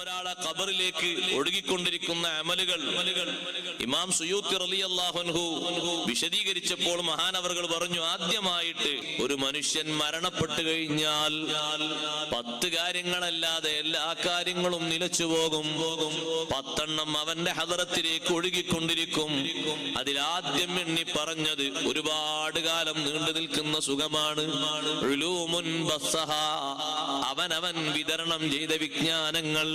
ഒരാളെ ഖബറിലേക്ക് ഒഴുകിക്കൊണ്ടിരിക്കുന്ന അമലുകൾ ഇമാം സുയൂത്തി റളിയല്ലാഹു അൻഹു വിശദീകരിച്ചപ്പോൾ മഹാനവർകൾ പറഞ്ഞു, ആദ്യമായിട്ട് ഒരു മനുഷ്യൻ മരണപ്പെട്ടു കഴിഞ്ഞാൽ 10 കാര്യങ്ങളല്ലാതെ എല്ലാ കാര്യങ്ങളും നിലച്ചു പോകും. 10 അവന്റെ ഹദറത്തിലേക്ക് ഒഴുകിക്കൊണ്ടിരിക്കും. അതിലാദ്യം എണ്ണി പറഞ്ഞത് ഒരുപാട് കാലം നീണ്ടു നിൽക്കുന്ന സുഖമാണ്. ഉലൂമുൻ ബസ്സഹാ, അവനവൻ വിതരണം ചെയ്ത വിജ്ഞാനങ്ങൾ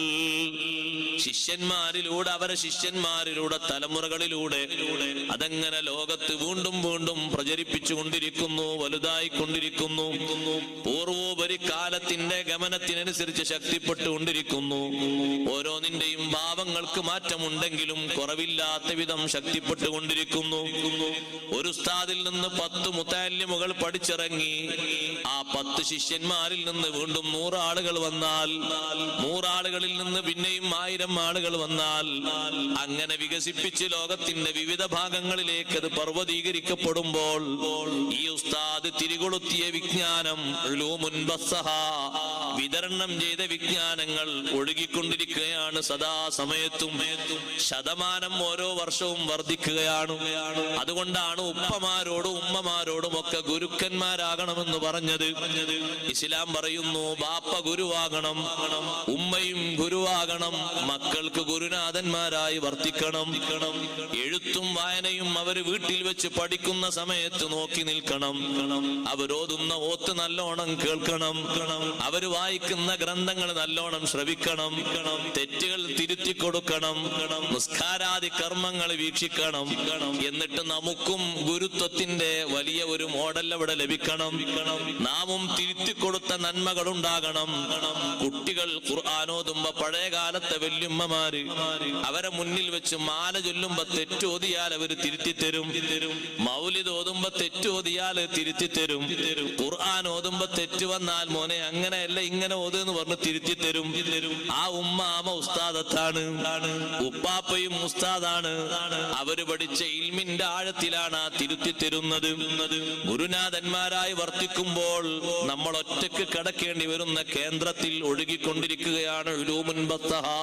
ശിഷ്യന്മാരിലൂടെ, അവരെ ശിഷ്യന്മാരിലൂടെ, തലമുറകളിലൂടെ അതങ്ങനെ ലോകത്ത് വീണ്ടും വീണ്ടും പ്രചരിപ്പിച്ചു കൊണ്ടിരിക്കുന്നു, വലുതായിക്കൊണ്ടിരിക്കുന്നു. പൂർവോപരി കാലത്തിന്റെ ഗമനത്തിനനുസരിച്ച് ശക്തിപ്പെട്ടുകൊണ്ടിരിക്കുന്നു. ഓരോന്നിന്റെയും ഭാവങ്ങൾക്ക് മാറ്റമുണ്ടെങ്കിലും കുറവില്ലാത്ത വിധം ശക്തിപ്പെട്ടുകൊണ്ടിരിക്കുന്നു. ഒരു ഉസ്താദിൽ നിന്ന് 10 മുതല്ലിമുകൾ പഠിച്ചിറങ്ങി. ആ 10 ശിഷ്യന്മാരിൽ നിന്ന് വീണ്ടും 100 ആളുകൾ വന്നാൽ, 100 ആളുകളിൽ നിന്ന് പിന്നെയും 1000 ആളുകൾ വന്നാൽ, അങ്ങനെ വികസിപ്പിച്ച് ലോകത്തിന്റെ വിവിധ ഭാഗങ്ങളിലേക്ക് അത് പർവ്വതീകരിക്കപ്പെടുമ്പോൾ ഈ ഉസ്താദ് തിരികൊളുത്തിയ വിജ്ഞാനം, ഉലൂമുൻ ബസ്സഹാ, വിതരണം ചെയ്ത വിജ്ഞാനങ്ങൾ ഒഴുകിക്കൊണ്ടിരിക്കുകയാണ് സദാസമയത്തും. ശതമാനം ഓരോ വർഷവും വർദ്ധിക്കുകയാണ്. അതുകൊണ്ടാണ് ഉപ്പമാരോടും ഉമ്മമാരോടും ഒക്കെ ഗുരുക്കന്മാരാകണമെന്ന് പറഞ്ഞത്. ഇസ്ലാം പറയുന്നു, ബാപ്പ ഗുരുവാകണം, ഉമ്മയും ഗുരുവാകണം, മക്കൾക്ക് ഗുരുനാഥന്മാരായി വർത്തിക്കണം. എഴുത്തും വായനയും അവർ വീട്ടിൽ വെച്ച് പഠിക്കുന്ന സമയത്ത് നോക്കി നിൽക്കണം. അവരോതുന്ന ഓത്ത് നല്ലോണം കേൾക്കണം. അവർ വായിക്കുന്ന ഗ്രന്ഥങ്ങൾ നല്ലോണം ശ്രവിക്കണം. തെറ്റുകൾ തിരുത്തി കൊടുക്കണം. നിസ്കാരാദി കർമ്മങ്ങൾ വീക്ഷിക്കണം. എന്നിട്ട് നമുക്കും ഗുരുത്വത്തിന്റെ വലിയ ഒരു മോഡൽ അവിടെ ലഭിക്കണം. നാമും തിരുത്തി കൊടുത്ത നന്മകൾ ഉണ്ടാകണം. കുട്ടികൾ ഖുർആനോതുമ്പോ പഴയ കാലത്തെ വല്യമ്മമാര് അവരെ മുന്നിൽ വെച്ച് മാല ചൊല്ലുമ്പോ തെറ്റോതിയാൽ അവര് തിരുത്തി തരും. മൗലിദ് ഓതുമ്പോ തെറ്റോതിയാൽ തിരുത്തി തരും. ഖുർആൻ ഓതുമ്പോ തെറ്റ് വന്നാൽ മോനെ അങ്ങനെയല്ല ഇങ്ങനെ ഓത് എന്ന് പറഞ്ഞ് തിരുത്തി തരും. ആ ഉമ്മാമ ഉസ്താദത്താണ്, ഉപ്പാപ്പയും ഉസ്താദാണ്. അവര് പഠിച്ച ഇൽമിന്റെ ആഴത്തിലാണ് ആ തിരുത്തി തരുന്നത്. ഗുരുനാഥന്മാരായി വർത്തിക്കുമ്പോൾ നമ്മൾ ഒറ്റക്ക് കിടക്കേണ്ടി വരുന്ന കേന്ദ്രത്തിൽ ഒഴുകിക്കൊണ്ടിരിക്കുകയാണ് ഉലൂമുൻ ബസ്സഹാ.